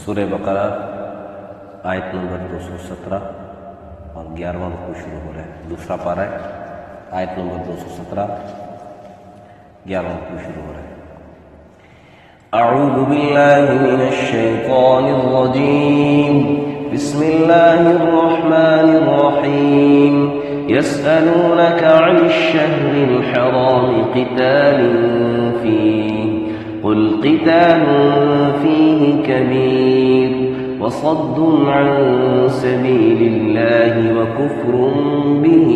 سورہ بقرہ آیت نمبر 217 اور 11واں رکوع شروع ہو رہا ہے. دوسرا پارہ ہے، آیت نمبر 217، 11واں رکوع شروع ہو رہا ہے. اعوذ باللہ من الشیطان الرجیم، بسم اللہ الرحمن الرحیم. يسألونك عن الشهر الحرام قتال فيه قل قتال فيه كبير وصد عن سبيل الله وكفر به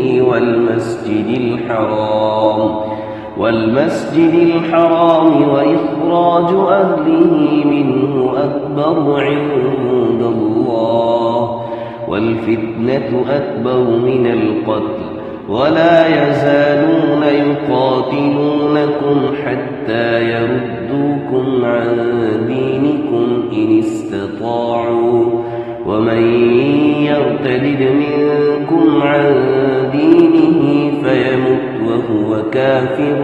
والمسجد الحرام وإخراج أهله منه أكبر عند الله والفتنة أكبر من القتل ولا يزالون يقاتلونكم حتى يردوكم عن دينكم إن استطاعوا ومن يرتد منكم عن دينه فيمت وهو كافر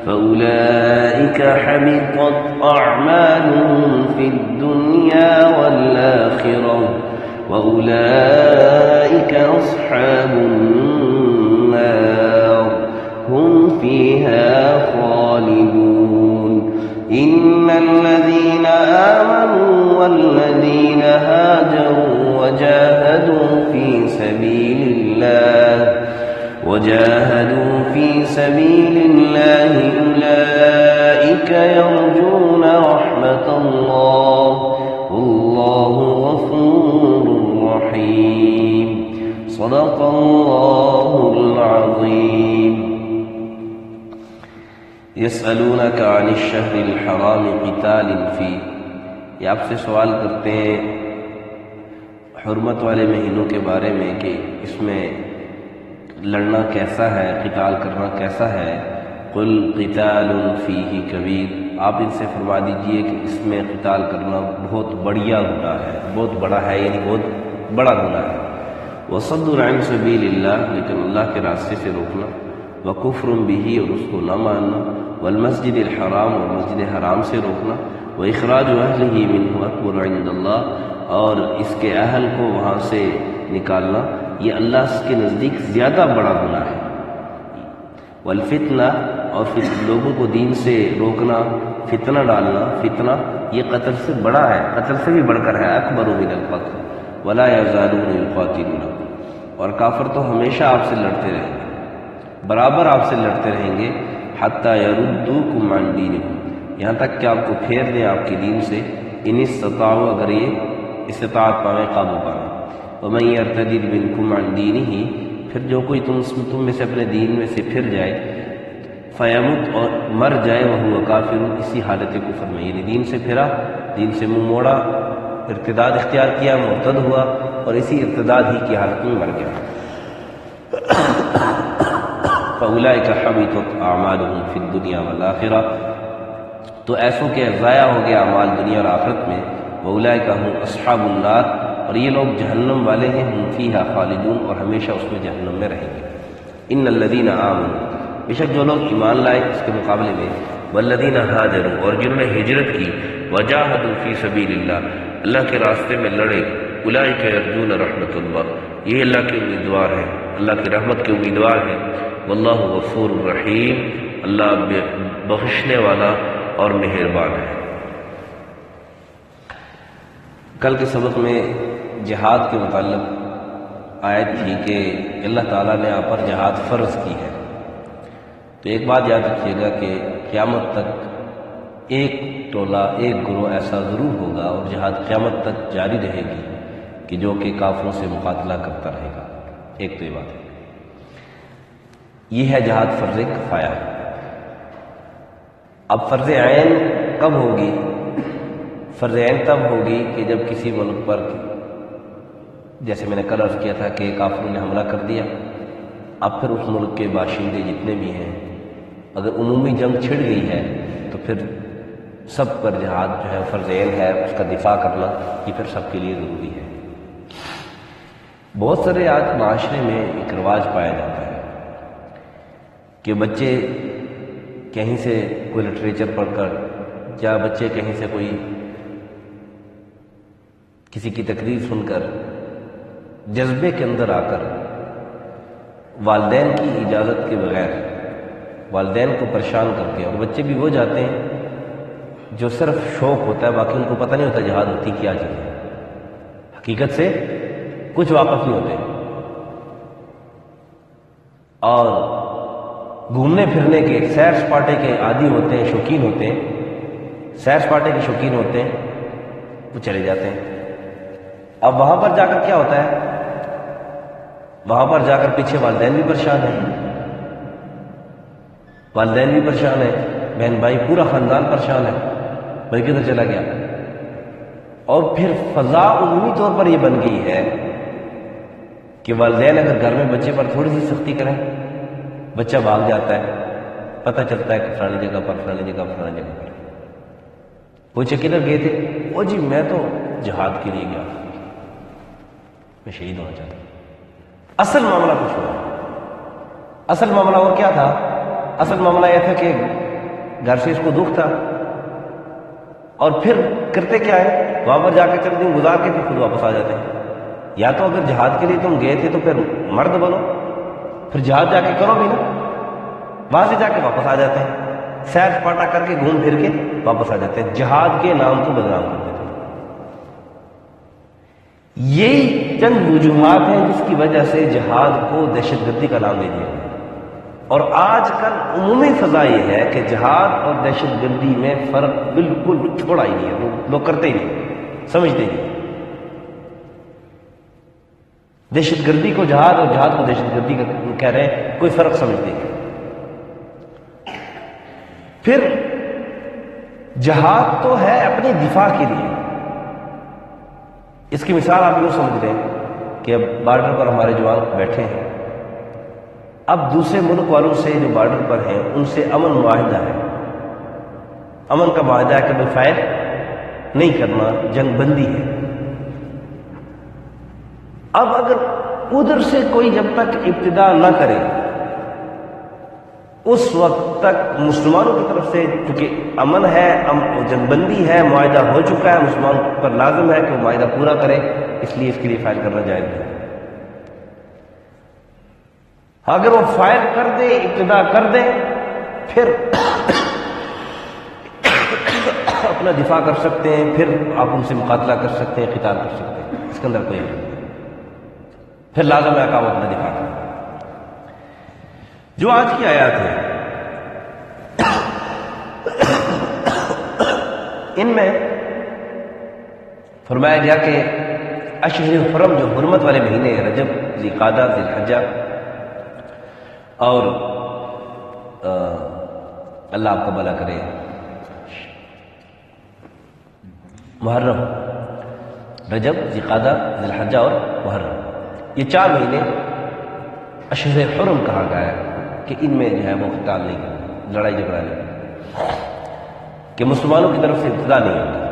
فأولئك حبطت أعمالهم في الدنيا والآخرة وأولئك أصحاب النار هم فيها خالدون. إن الذين آمنوا والذين هاجروا وجاهدوا في سبيل الله أولئك يرجون رحمة الله والله غفور رحيم. صدق الله العظيم. يسألونك عن الشهر الحرام قتال فيه، یہ آپ سے سوال کرتے ہیں حرمت والے مہینوں کے بارے میں کہ اس میں لڑنا کیسا ہے، قتال کرنا کیسا ہے. قل قتال فیہ کبیر، آپ ان سے فرما دیجئے کہ اس میں قتال کرنا بہت بڑیا گناہ ہے، بہت بڑا ہے، یعنی بہت بڑا گناہ ہے. وصد عن سبیل اللہ، لیکن اللہ کے راستے سے روکنا، وکفر بہ، اور اس کو نہ ماننا، والمسجد الحرام، اور مسجد حرام سے روکنا، واخراج اہلہ منہ اکبر عند اللہ، اور اس کے اہل کو وہاں سے نکالنا یہ اللہ کے نزدیک زیادہ بڑا گناہ ہے. والفتنہ، اور لوگوں کو دین سے روکنا، فتنہ ڈالنا، فتنہ یہ قتل سے بڑا ہے، قتل سے بھی بڑھ کر ہے، اکبر من القتل ولا یزالون یقاتلونکم، اور کافر تو ہمیشہ آپ سے لڑتے رہیں گے، برابر آپ سے لڑتے رہیں گے، حتی یردوکم عن دینکم، یہاں تک کہ آپ کو پھیر دیں آپ کے دین سے، ان استطاعوا، اگر یہ استطاعت پاویں، قابو پاویں. ومن یرتد منکم عن دینہ، پھر جو کوئی تم میں سے اپنے دین میں سے پھر جائے، فیمت، اور مر جائے، وہو کافر، اسی حالت کفر میں، یعنی دین سے پھرا، دین سے منہ موڑا، ارتداد اختیار کیا، مرتد ہوا، اور اسی ارتداد ہی کی حالت میں مر گیا. فاولئک حبطت اعمالهم فی الدنیا والآخرہ، تو ایسوں کے ضائع ہو گیا اعمال دنیا اور آخرت میں. واولئک هم اصحاب النار، اور یہ لوگ جہنم والے ہیں، ہم فیہا خالدون، اور ہمیشہ اس میں جہنم میں رہیں گے. ان الذین آمنوا، بے شک جو لوگ ایمان لائے، اس کے مقابلے میں والذین ہاجروا، اور جنہوں نے ہجرت کی، وجاہدوا فی سبیل اللہ، اللہ کے راستے میں لڑے، اولئک یرجون رحمت اللہ، یہ اللہ کے امیدوار ہیں، اللہ کی رحمت کے امیدوار ہیں. واللہ غفور الرحیم، اللہ بخشنے والا اور مہربان ہے. کل کے سبق میں جہاد کے متعلق آیت تھی کہ اللہ تعالیٰ نے آپ پر جہاد فرض کی ہے. تو ایک بات یاد رکھیے گا کہ قیامت تک ایک ٹولہ، ایک گروہ ایسا ضرور ہوگا، اور جہاد قیامت تک جاری رہے گی کہ جو کہ کافروں سے مقاتلہ کرتا رہے گا. ایک تو یہ بات ہے، یہ ہے جہاد فرض کفایہ. اب فرض عین کب ہوگی؟ فرض عین تب ہوگی کہ جب کسی ملک پر، جیسے میں نے کل عرض کیا تھا کہ کافروں نے حملہ کر دیا، اب پھر اس ملک کے باشندے جتنے بھی ہیں، اگر عمومی جنگ چھڑ گئی ہے تو پھر سب پر جہاد جو ہے فرض عین ہے، اس کا دفاع کرنا یہ پھر سب کے لیے ضروری ہے. بہت سارے آج معاشرے میں ایک رواج پایا جاتا ہے کہ بچے کہیں سے کوئی لٹریچر پڑھ کر کیا بچے کہیں سے کوئی کسی کی تقریر سن کر جذبے کے اندر آ کر والدین کی اجازت کے بغیر والدین کو پریشان کر کے، اور بچے بھی وہ جاتے ہیں جو صرف شوق ہوتا ہے، باقی ان کو پتہ نہیں ہوتا جہاد ہوتی کیا چیز ہے، حقیقت سے کچھ واقف نہیں ہوتے، اور گھومنے پھرنے کے، سیر سپاٹے کے عادی ہوتے ہیں، شوقین ہوتے ہیں، سیر سپاٹے کے شوقین ہوتے ہیں، وہ چلے جاتے ہیں۔ اب وہاں پر جا کر کیا ہوتا ہے؟ وہاں پر جا کر پیچھے والدین بھی پریشان ہیں، والدین بھی پریشان ہیں، بہن بھائی پورا خاندان پریشان ہے، بھائی کدھر چلا گیا؟ اور پھر فضا عمومی طور پر یہ بن گئی ہے کہ والدین اگر گھر میں بچے پر تھوڑی سی سختی کریں، بچہ بھاگ جاتا ہے، پتہ چلتا ہے کہ فلانی جگہ پر، فلانی جگہ، فلانی جگہ پر۔ پوچھے کدھر گئے تھے؟ وہ جی میں تو جہاد کے لیے گیا، میں شہید ہونا چاہتا ہوں۔ اصل معاملہ کچھ ہوا، اصل معاملہ اور کیا تھا؟ اصل معاملہ یہ تھا کہ گھر سے اس کو دکھ تھا، اور پھر کرتے کیا ہے؟ وہاں پر جا کے چند دن گزار کے پھر خود واپس آ جاتے ہیں۔ یا تو اگر جہاد کے لیے تم گئے تھے تو پھر مرد بنو، پھر جہاد جا کے کرو بھی نا، وہاں سے جا کے واپس آ جاتے ہیں، سیر سپاٹا کر کے گھوم پھر کے واپس آ جاتے ہیں، جہاد کے نام کو بدنام کر دیتے ہیں۔ یہی چند وجوہات ہیں جس کی وجہ سے جہاد کو دہشت گردی کا نام دے دیا گیا، اور آج کل عمومی فضا یہ ہے کہ جہاد اور دہشت گردی میں فرق بالکل چھوڑا ہی نہیں ہے، لوگ کرتے ہی نہیں، سمجھتے ہی نہیں۔ دہشت گردی کو جہاد اور جہاد کو دہشت گردی کا کہہ رہے ہیں، کوئی فرق سمجھتے نہیں۔ پھر جہاد تو ہے اپنی دفاع کے لیے۔ اس کی مثال آپ یوں سمجھ لیں کہ اب بارڈر پر ہمارے جوان بیٹھے ہیں، اب دوسرے ملک والوں سے جو بارڈر پر ہیں ان سے امن معاہدہ ہے، امن کا معاہدہ ہے کہ بھائی فائر نہیں کرنا، جنگ بندی ہے۔ اب اگر ادھر سے کوئی جب تک ابتدا نہ کرے، اس وقت تک مسلمانوں کی طرف سے چونکہ امن ہے، جنگ بندی ہے، معاہدہ ہو چکا ہے، مسلمان پر لازم ہے کہ وہ معاہدہ پورا کرے، اس لیے اس کے لیے فائر کرنا جائز ہے۔ اگر وہ فائر کر دے، ابتدا کر دے، پھر اپنا دفاع کر سکتے ہیں، پھر آپ ان سے مقاتلہ کر سکتے ہیں، قتال کر سکتے ہیں، اس کے اندر کوئی نہیں، پھر لازم ہے کہ آپ اپنا دفاع کریں۔ جو آج کی آیات ہے ان میں فرمایا گیا کہ اشہر الحرم جو حرمت والے مہینے ہیں، رجب، ذی القعدہ، ذی الحجہ، اور اللہ آپ کا بھلا کرے محرم، رجب، ذی القعدہ، ذی الحجہ اور محرم، یہ 4 مہینے اشہر حرم کہا گیا ہے کہ ان میں جو ہے وہ قتال نہیں کرنا، لڑائی جھگڑا نہیں کرنا، کہ مسلمانوں کی طرف سے ابتدا نہیں ہوتی۔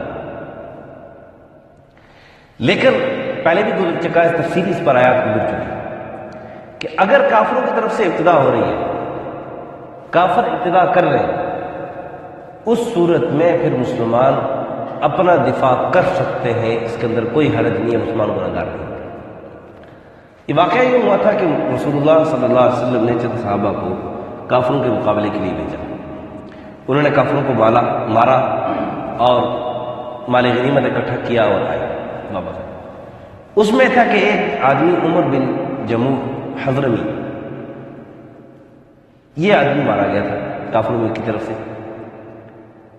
لیکن پہلے بھی گزر چکا ہے، تفصیلی اس پر آیات گزر چکی کہ اگر کافروں کی طرف سے ابتدا ہو رہی ہے، کافر ابتدا کر رہے ہیں، اس صورت میں پھر مسلمان اپنا دفاع کر سکتے ہیں، اس کے اندر کوئی حرج نہیں ہے، مسلمان گنہگار نہیں۔ یہ واقعہ یہ ہوا تھا کہ رسول اللہ صلی اللہ علیہ وسلم نے چند صحابہ کو کافروں کے مقابلے کے لیے بھیجا، انہوں نے کافروں کو مارا اور مال غنیمت اکٹھا کیا اور آئے واپس آئے۔ اس میں تھا کہ ایک آدمی عمر بن جموح حضرمی، یہ آدمی مارا گیا تھا کافروں کی طرف سے،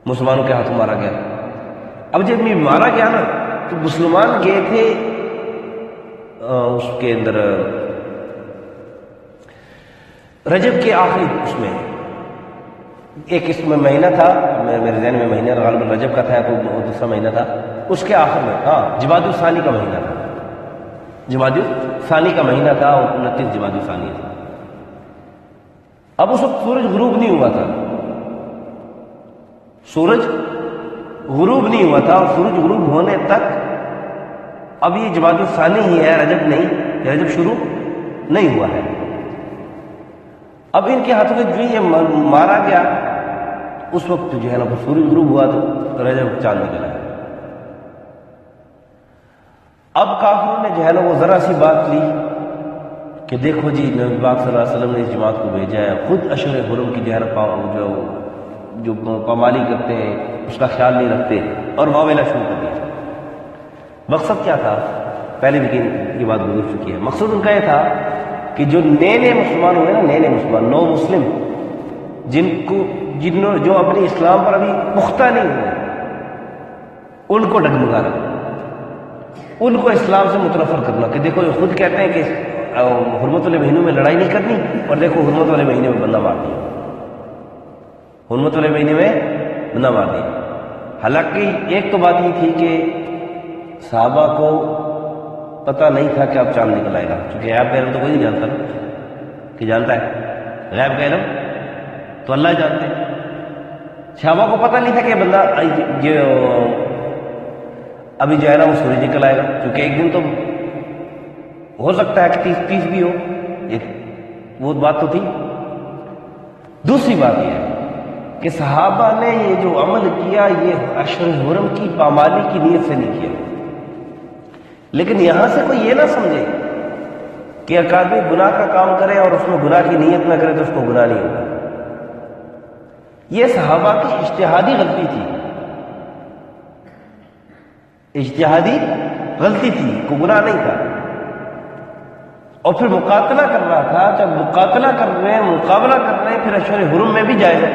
مسلمانوں کے ہاتھوں مارا گیا۔ اب جب یہ مارا گیا نا تو مسلمان گئے تھے اس کے اندر رجب کے آخری، اس میں ایک اس میں مہینہ تھا، میرے ذہن میں مہینہ غالباً رجب کا تھا، تو دوسرا مہینہ تھا، اس کے آخر میں جمادی الثانی کا مہینہ تھا، جمادی الثانی کا مہینہ تھا، اور 29 جمادی الثانی تھا۔ اب اس وقت سورج غروب نہیں ہوا تھا، سورج غروب نہیں ہوا تھا، اور سورج غروب ہونے تک اب یہ جمادی الثانی ہی ہے، رجب نہیں، رجب شروع نہیں ہوا ہے۔ اب ان کے ہاتھوں میں جو یہ مارا گیا، اس وقت جو ہے نا وہ سورج غروب ہوا تو رجب چاند نکل آیا۔ اب کافروں نے جو ہے نا وہ ذرا سی بات لی کہ دیکھو جی نبی پاک صلی اللہ علیہ وسلم نے اس جماعت کو بھیجا ہے، خود اشہر حرم کی جو ہے نا جو پامالی کرتے ہیں اس کا خیال نہیں رکھتے، اور واویلا شروع کر دیا۔ مقصد کیا تھا؟ پہلے بھی یہ بات گزر چکی ہے۔ مقصد ان کا یہ تھا کہ جو نئے مسلمان ہوئے نا، نئے مسلمان، نو مسلم، جو اپنے اسلام پر ابھی پختہ نہیں ہوئے، ان کو ڈگمگانا، ان کو اسلام سے متنفر کرنا کہ دیکھو یہ خود کہتے ہیں کہ حرمت والے مہینوں میں لڑائی نہیں کرنی، اور دیکھو حرمت والے مہینے میں بندہ مار دیا، حرمت والے مہینے میں بندہ مار دیا۔ حالانکہ ایک تو بات یہ تھی کہ صحابہ کو پتہ نہیں تھا کہ اب چاند نکل آئے گا، چونکہ غیب کا علم تو کوئی نہیں جانتا نا، کہ جانتا ہے غیب کا علم تو اللہ جانتے ہیں۔ صحابہ کو پتہ نہیں تھا کہ بندہ ابھی جو ہے نا وہ سورج نکل آئے گا، کیونکہ ایک دن تو ہو سکتا ہے کہ 30 بھی ہو، ایک وہ بات تو تھی۔ دوسری بات یہ ہے کہ صحابہ نے یہ جو عمل کیا یہ اشہر حرم کی پامالی کی نیت سے نہیں کیا، لیکن یہاں سے کوئی یہ نہ سمجھے کہ ایک آدمی گناہ کا کام کرے اور اس میں گناہ کی نیت نہ کرے تو اس کو گناہ نہیں ہوگا۔ یہ صحابہ کی اجتہادی غلطی تھی، اجتہادی غلطی تھی، کوئی گناہ نہیں تھا۔ اور پھر مقابلہ کر رہا تھا، جب مقابلہ کر رہے ہیں پھر اشہر حرم میں بھی جائز ہے،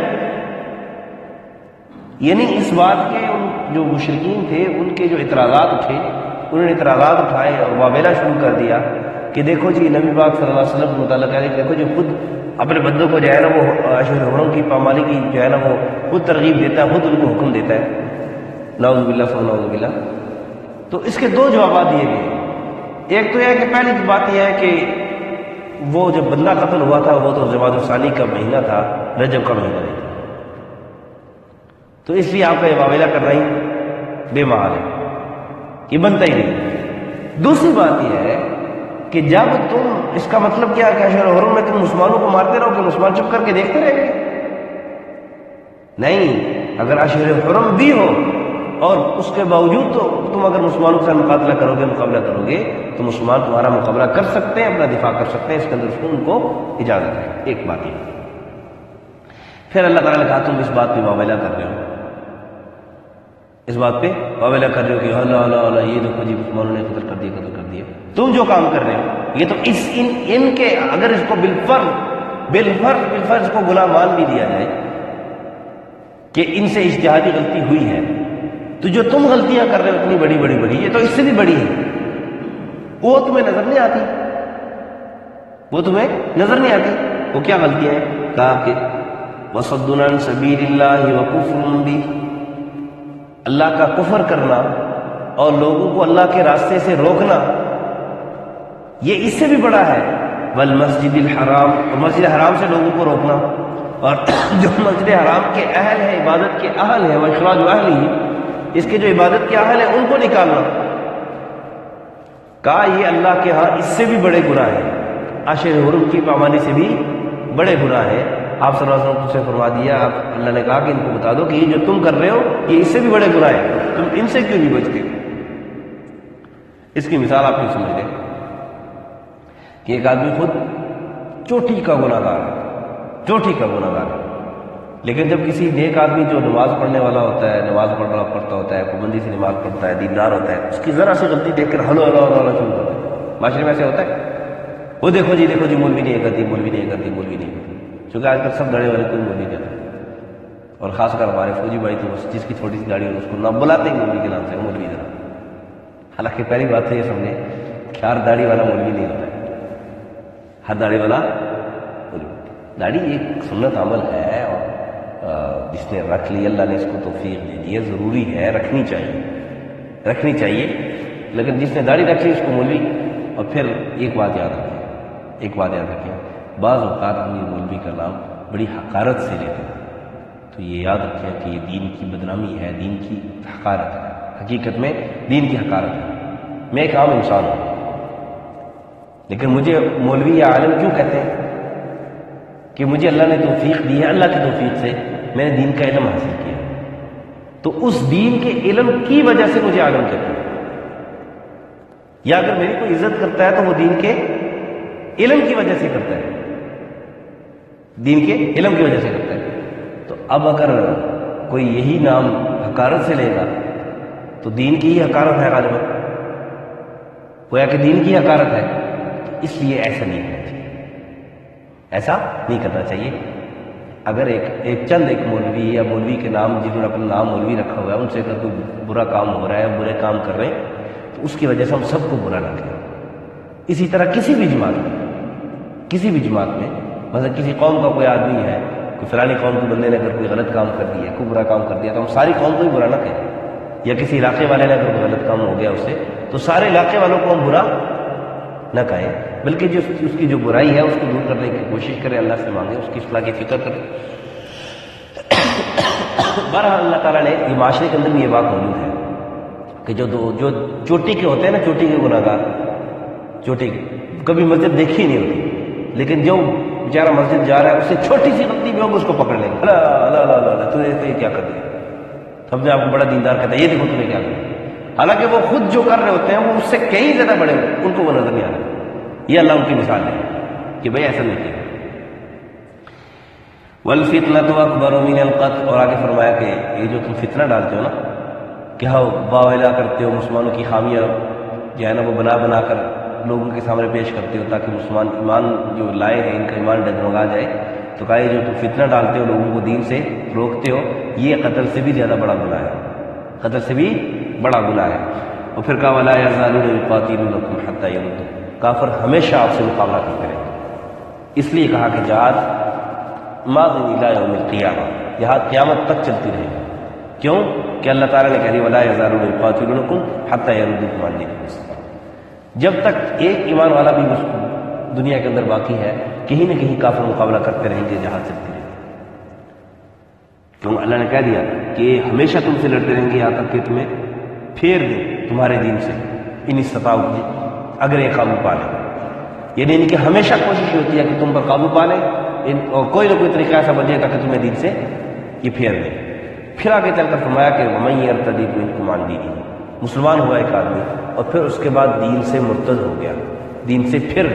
یعنی اس بات کے جو مشرکین تھے ان کے جو اعتراضات اٹھے، انہوں نے اعتراضات اٹھائے اور واویلا شروع کر دیا کہ دیکھو جی نبی پاک صلی اللہ علیہ وسلم کو متعلق ہے، دیکھو جو خود اپنے بندوں کو جو ہے نا وہ اشہر حرم کی پامالی کی جو ہے نا وہ خود ترغیب دیتا ہے، خود ان کو حکم دیتا ہے، نعوذ باللہ ثم نعوذ باللہ۔ تو اس کے دو جوابات دیے گئے۔ ایک تو یہ ہے کہ پہلی بات یہ ہے کہ وہ جب بندہ قتل ہوا تھا وہ تو جمادی الثانی کا مہینہ تھا، رجب کا مہینہ نہیں تھا، تو اس لیے آپ کا یہ واویلا کرنا ہی بے محال ہے، یہ بنتا ہی نہیں۔ دوسری بات یہ ہے کہ جب تم اس کا مطلب کیا کہ اشہر حرم میں تم مسلمانوں کو مارتے رہو کہ مسلمان چپ کر کے دیکھتے رہیں گے؟ نہیں، اگر اشہر حرم بھی ہو اور اس کے باوجود تو تم اگر مسلمانوں کے ساتھ مقابلہ کرو گے تو مسلمان تمہارا مقابلہ کر سکتے ہیں، اپنا دفاع کر سکتے ہیں، اس کے اندر ان کو اجازت ہے۔ ایک بات یہ۔ پھر اللہ تعالیٰ نے کہا تم اس بات پہ واویلا کر رہے ہو، اس بات پہ واویلا کر رہے ہو کہ اللہ اللہ اللہ یہ دیکھو جی مسلمانوں نے قتل کر دیا، تم جو کام کر رہے ہو یہ تو ان کے اگر اس کو بالفرض کو گناہ مان بھی دیا جائے کہ ان سے اجتہادی غلطی ہوئی ہے، تو جو تم غلطیاں کر رہے ہو اتنی بڑی یہ تو اس سے بھی بڑی ہے، وہ تمہیں نظر نہیں آتی، وہ کیا غلطیاں ہیں؟ کہا کہ وَصَدٌّ عَن سَبِيلِ اللَّهِ وَكُفْرٌ بِهِ، اللہ کا کفر کرنا اور لوگوں کو اللہ کے راستے سے روکنا، یہ اس سے بھی بڑا ہے۔ وَالْمَسْجِدِ الْحَرَامِ، اور مسجد حرام سے لوگوں کو روکنا، اور جو مسجد حرام کے اہل ہیں، عبادت کے اہل ہیں، وَإِخْرَاجُ أَهْلِهِ، اس کے جو عبادت کے اہل ہیں ان کو نکالنا، کہا یہ اللہ کے ہاں اس سے بھی بڑے گناہ ہیں، اشہر حرم کی پامالی سے بھی بڑے گناہ ہیں۔ آپ صلی اللہ علیہ وسلم سے فرما دیا، اللہ نے کہا کہ ان کو بتا دو کہ یہ جو تم کر رہے ہو یہ اس سے بھی بڑے گناہ ہیں، تم ان سے کیوں نہیں بچتے؟ اس کی مثال آپ نہیں سمجھتے کہ ایک آدمی خود چوٹی کا گناہ گار ہے، لیکن جب کسی نیک آدمی جو نماز پڑھنے والا ہوتا ہے، نماز پڑھتا ہوتا ہے، پابندی سے نماز پڑھتا ہے، دیندار ہوتا ہے، اس کی ذرا سی غلطی دیکھ کر ہلو ہلو ہلو شروع کرتا ہے۔ معاشرے میں ایسے ہوتا ہے، وہ دیکھو جی مولوی نہیں کرتی، چونکہ آج کل سب دڑے والے کوئی مولوی نہیں کرتا، اور خاص کر ہمارے فوجی بھائی تو جس کی چھوٹی سی گاڑی ہو اس کو نہ بلاتے ہی مولوی کے نام سے، مولوی ذرا۔ حالانکہ پہلی بات تو یہ سمجھے کہ ہر داڑھی والا مولوی نہیں ہوتا ہے، ہر داڑھی والا داڑھی ایک سنت عمل ہے، اور جس نے رکھ لی اللہ نے اس کو توفیق دے دی ہے، ضروری ہے، رکھنی چاہیے، لیکن جس نے داڑھی رکھ لی اس کو مولوی۔ اور پھر ایک بات یاد رکھیں، بعض اوقات ہم یہ مولوی کا نام بڑی حقارت سے لیتے ہیں، تو یہ یاد رکھیں کہ یہ دین کی بدنامی ہے، دین کی حقارت ہے، حقیقت میں دین کی حقارت ہے۔ میں ایک عام انسان ہوں، لیکن مجھے مولوی یا عالم کیوں کہتے ہیں؟ کہ مجھے اللہ نے توفیق دی ہے، اللہ کی توفیق سے میں نے دین کا علم حاصل کیا، تو اس دین کے علم کی وجہ سے مجھے عالم کہتے ہیں، یا اگر میری کوئی عزت کرتا ہے تو وہ دین کے علم کی وجہ سے کرتا ہے، دین کے علم کی وجہ سے کرتا ہے۔ تو اب اگر کوئی یہی نام حقارت سے لے گا تو دین کی ہی حقارت ہے غالباً، گویا کہ دین کی حقارت ہے، تو اس لیے ایسا نہیں کرنا چاہیے، ایسا نہیں کرنا چاہیے۔ اگر ایک چند مولوی یا مولوی کے نام، جنہوں نے اپنا نام مولوی رکھا ہوا ہے، ان سے اگر کوئی برا کام ہو رہا ہے، برے کام کر رہے ہیں، تو اس کی وجہ سے ہم سب کو برا نہ کہیں۔ اسی طرح کسی بھی جماعت میں مثلا کسی قوم کا کوئی آدمی ہے، کوئی فلانی قوم کے بندے نے اگر کوئی غلط کام کر دیا، کوئی برا کام کر دیا، تو ہم ساری قوم کو ہی برا نہ کہیں، یا کسی علاقے والے نے اگر کوئی غلط کام ہو گیا اس سے، تو سارے علاقے والوں کو ہم برا نہ کہیں، بلکہ جو اس کی جو برائی ہے اس کو دور کرنے کی کوشش کریں، اللہ سے مانگیں، اس کی اصلاح کی فکر کریں۔ بہرحال اللہ تعالیٰ نے یہ معاشرے کے اندر بھی یہ بات موجود ہے کہ جو چوٹی کے ہوتے ہیں نا، چوٹی کے گناہ گار، چوٹی کے کبھی مسجد دیکھی نہیں ہوتی، لیکن جو بیچارہ مسجد جا رہا ہے، اس سے چھوٹی سی غلطی بھی ہوگی اس کو پکڑ لیں گے، اللہ تو یہ کیا کر دیا، سب نے آپ کو بڑا دیندار کہتا ہے، یہ دیکھو تم نے کیا کیا، حالانکہ وہ خود جو کر رہے ہوتے ہیں وہ اس سے کہیں زیادہ بڑے ہوتے ہیں، ان کو وہ نظر نہیں آ رہا۔ یہ اللہ ان کی مثال ہے کہ بھائی ایسا نہیں کیا۔ والفتنة اکبر من القتل، اور آگے فرمایا کہ یہ جو تم فتنہ ڈالتے ہو نا، کہ ہاں باویلا کرتے ہو، مسلمانوں کی خامیاں جو ہے نا وہ بنا کر لوگوں کے سامنے پیش کرتے ہو تاکہ مسلمان ایمان جو لائے ہیں ان کا ایمان ڈگمگا جائے، تو کہا یہ جو تم فتنہ ڈالتے ہو، لوگوں کو دین سے روکتے ہو، یہ قتل سے بھی زیادہ بڑا گناہ ہے، قتل سے بھی بڑا گناہ ہے۔ اور پھر کہا ولا یزالون یقاتلونکم حتی یردوکم، کافر ہمیشہ آپ سے مقابلہ کرتے رہیں گے، اس لیے کہا کہ جہاد ماضی الی یوم القیامہ، جہاد قیامت تک چلتی رہے گی۔ کیوں کہ اللہ تعالیٰ نے کہہ دی ولا یزالون یقاتلونکم حتی یردوکم عن دینکم، جب تک ایک ایمان والا بھی دنیا کے اندر باقی ہے، کہیں نہ کہیں کافر مقابلہ کرتے رہیں گے، جہاد چلتی رہے گی۔ کیوں اللہ نے کہہ دیا کہ ہمیشہ تم سے لڑتے رہیں گے یہاں تک کہ تمہیں پھیر دیں تمہارے دین سے، ان استطاعوا، اگر یہ قابو پا لیں، یعنی ان کی ہمیشہ کوشش ہوتی ہے کہ تم پر قابو پا لیں، اور کوئی نہ کوئی طریقہ ایسا بن جائے تاکہ تمہیں دین سے یہ پھیر دیں۔ پھر آگے چل کر فرمایا کہ ومن یرتد منکم عن دینہ، مسلمان ہوا ایک آدمی اور پھر اس کے بعد دین سے مرتد ہو گیا، دین سے پھر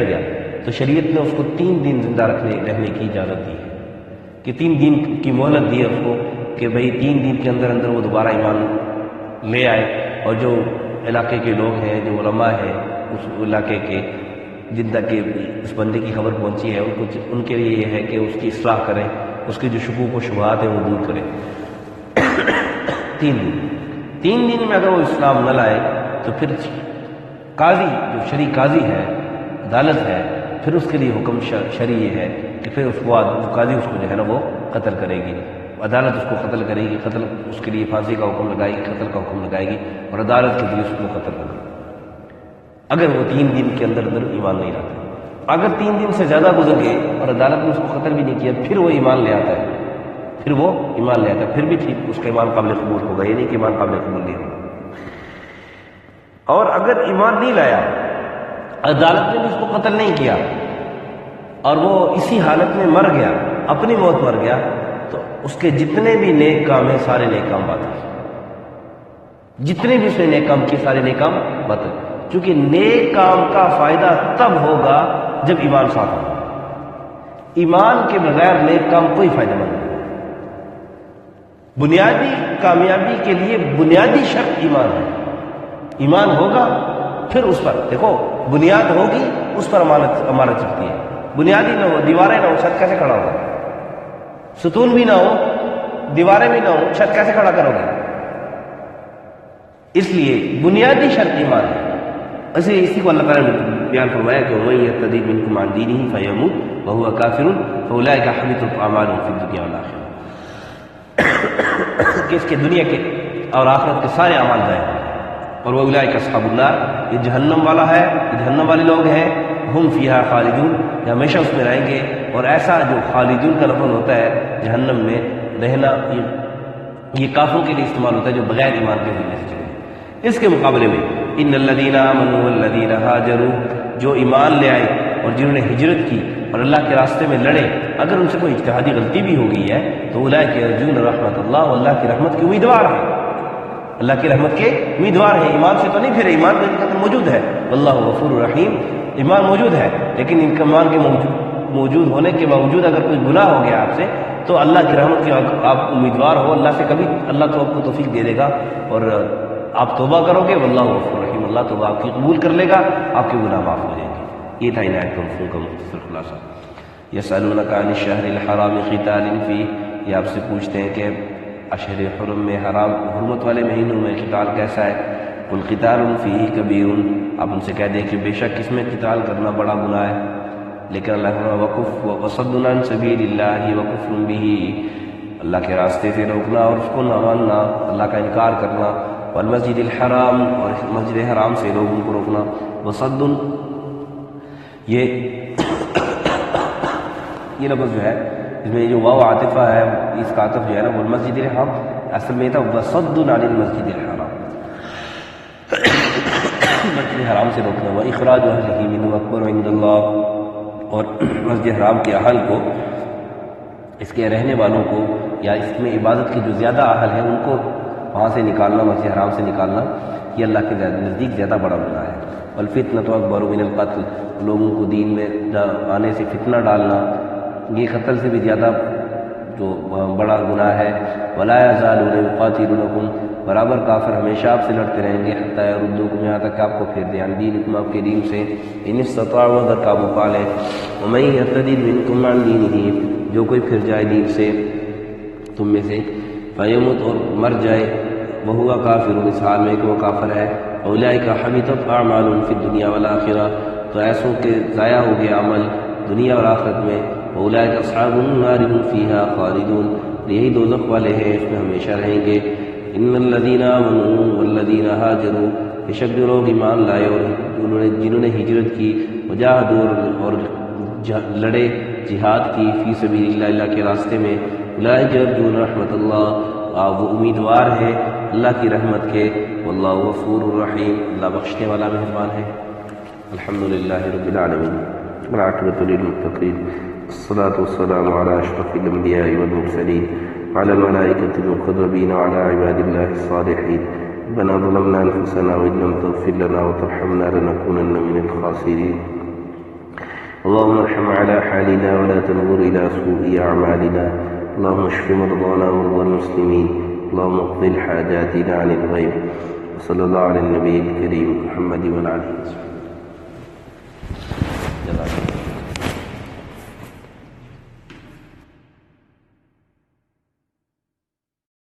گیا، تو شریعت نے اس کو 3 دن زندہ رہنے کی اجازت دی ہے، کہ 3 دن کی مہلت دی ہے اس کو کہ بھئی 3 دن کے اندر وہ دوبارہ ایمان لے آئے، اور جو علاقے کے لوگ ہیں، جو علماء ہیں اس علاقے کے، جن تک کہ اس بندے کی خبر پہنچی ہے، ان کے لیے یہ ہے کہ اس کی اصلاح کریں، اس کے جو شکوک و شبہات ہیں وہ دور کریں۔ 3 دن میں اگر وہ اسلام نہ لائے تو پھر قاضی، جو شرعی قاضی ہے، عدالت ہے، پھر اس کے لیے حکم شرعی یہ ہے کہ پھر اس کو قاضی اس کو جو ہے نا وہ قتل کرے گی، عدالت اس کو قتل کرے گی، قتل اس کے لیے پھانسی کا حکم لگائے گی، قتل کا حکم لگائے گی، اور عدالت کے لیے اس کو قتل کرے گی اگر وہ 3 دن کے اندر ایمان نہیں لاتا۔ اگر 3 دن سے زیادہ گزر گئے اور عدالت نے اس کو قتل بھی نہیں کیا، پھر وہ ایمان لے آتا ہے، پھر بھی ٹھیک، اس کا ایمان قابل قبول ہوگا، یہ نہیں کہ ایمان قابل قبول نہیں ہوگا۔ اور اگر ایمان نہیں لایا، عدالت نے بھی اس کو قتل نہیں کیا، اور وہ اسی حالت میں مر گیا، اپنی موت مر گیا، تو اس کے جتنے بھی نیک کام ہیں سارے نیک کام باطل، جتنے بھی اس نے نیک کام کیے سارے نیک کام باطل، کیونکہ نیک کام کا فائدہ تب ہوگا جب ایمان ساتھ ہوگا، ایمان کے بغیر نیک کام کوئی فائدہ مند نہیں۔ بنیادی کامیابی کے لیے بنیادی شرط ایمان ہے، ایمان ہوگا پھر اس پر دیکھو، بنیاد ہوگی اس پر امانت چکتی ہے، بنیادی نہ ہو، دیواریں نہ ہو، چھت کیسے کھڑا ہوگا؟ ستون بھی نہ ہو، دیواریں بھی نہ ہو، چھت کیسے کھڑا کرو گے؟ اس لیے بنیادی شرط ایمان ہے۔ اسی کو اللہ تعالیٰ نے بیان فرمایا کہ وَمَن يَرْتَدِّ مِنكُمْ عَن دِينِهِ فَيَمُوتْ وَهُوَ كَافِرٌ فَأُولَٰئِكَ حَبِطَتْ أَعْمَالُهُمْ فِي الدُّنْيَا وَالْآخِرَةِ، کہ اس کے دنیا کے اور آخرت کے سارے اعمال ضائع ہیں، اور وَأُولَٰئِكَ أَصْحَابُ النَّارِ، یہ جہنم والا ہے، یہ جہنم والے لوگ ہیں، ہم فیہا خالدون، یہ ہمیشہ اس میں رہیں گے۔ اور ایسا جو خالدون کا لفظ ہوتا ہے جہنم میں رہنا، یہ کافروں کے لیے استعمال ہوتا ہے جو بغیر ایمان کے ذریعے سے چلے۔ اس کے مقابلے میں ان الذین آمنوا والذین ہاجروا، جو ایمان لے آئے اور جنہوں نے ہجرت کی اور اللہ کے راستے میں لڑے، اگر ان سے کوئی اجتہادی غلطی بھی ہو گئی ہے تو اولئک یرجون رحمت اللہ، اللہ کی رحمت کے امیدوار ہیں، اللہ کی رحمت کے امیدوار ہیں، ایمان سے تو نہیں پھرے، ایمان کا ان موجود ہے، واللہ غفور رحیم، ایمان موجود ہے، لیکن ان کا ایمان کے موجود ہونے کے باوجود اگر کوئی گناہ ہو گیا آپ سے تو اللہ کی رحمت کے آپ امیدوار ہو، اللہ سے کبھی اللہ تو آپ کو توفیق دے دے گا اور آپ توبہ کرو گے، واللہ غفور رحیم، اللہ توبہ آپ کی قبول کر لے گا، آپ کے گناہ معاف ہو جائیں گے۔ یہ تھا ان آیت کا مفہوم کا مختصر خلاصہ۔ یسألونک عن الشہر الحرام قتال فیہ، یہ آپ سے پوچھتے ہیں کہ اشہر حرم میں، حرام حرمت والے مہینوں میں قتال کیسا ہے؟ قل قتال فیہ کبیر، آپ ان سے کہہ دیں کہ بے شک اس میں قتال کرنا بڑا گناہ ہے، لیکن اللہ تعالیٰ وقف وصد عن سبیل اللہ وکفر بہ، اللہ کے راستے سے روکنا اور اس کو نہ ماننا، اللہ کا انکار کرنا، والمسجد الحرام، اور مسجد حرام سے لوگوں کو روکنا، وصد، یہ لفظ جو ہے اس میں جو واو عاطفہ ہے، اس کا عاطف جو ہے نا والمسجد الحرام، اصل میں تھا وصد عن المسجد الحرام، مسجد حرام سے روکنا، واخراج اہلہ منہ اکبر عند اللہ، اور مسجد حرام کے اہل کو، اس کے رہنے والوں کو، یا اس میں عبادت کے جو زیادہ اہل ہیں ان کو وہاں سے نکالنا، مسجد حرام سے نکالنا، یہ اللہ کے نزدیک زیادہ بڑا گناہ ہے۔ والفتنۃ اکبر من القتل، لوگوں کو دین میں آنے سے فتنہ ڈالنا، یہ قتل سے بھی زیادہ جو بڑا گناہ ہے۔ ولا یزالون یقاتلونکم، برابر کافر ہمیشہ آپ سے لڑتے رہیں گے، حتی یردوکم، یہاں تک کہ آپ کو پھیر دیں، عن دینکم، آپ کے دین سے، ان استطاعوا، اگر قابو پا لیں، ومن یرتد منکم عن دینہ، جو کوئی پھر جائے دین سے تم میں سے، فیمت، اور مر جائے، وہوا کافر، اس حال میں کہ وہ کافر ہے، اولئک حبطت اعمالهم فی الدنیا والآخرہ، تو ایسوں کے ضائع ہو گیا عمل دنیا اور آخرت میں، اولئک اصحاب النار هم فیہا خالدون، یہی دوزخ والے ہیں، اس میں ہمیشہ رہیں گے۔ ان الذین آمنوا والذین ہاجروا، بے شک جو لوگ ایمان لائے اور جنہوں نے ہجرت کی، وجاہدوا، اور لڑے، جہاد کی، فی سبیل اللہ، اللہ کے راستے میں، اولئک یرجون رحمت اللہ، وہ امیدوار ہیں اللہ کی رحمت کے، واللہ غفور الرحیم، اللہ بخشنے والا مہربان ہے۔ الحمدللہ رب العالمین، والعاقبۃ للمتقین، الصلاة والسلام على أشرف الأنبياء والمرسلين، وعلى الملائكة المقربين، وعلى عباد الله الصالحين، ربنا ظلمنا أنفسنا وإن لم تغفر لنا وترحمنا لنكونن من الخاسرين، اللهم ارحم على حالنا ولا تنظر إلى سوء أعمالنا، اللهم اشف مرضانا ومرضى المسلمين، اللهم اقض حاجاتنا عن الغيب، وصلى الله على النبي الكريم محمد وعلى آله وصحبه.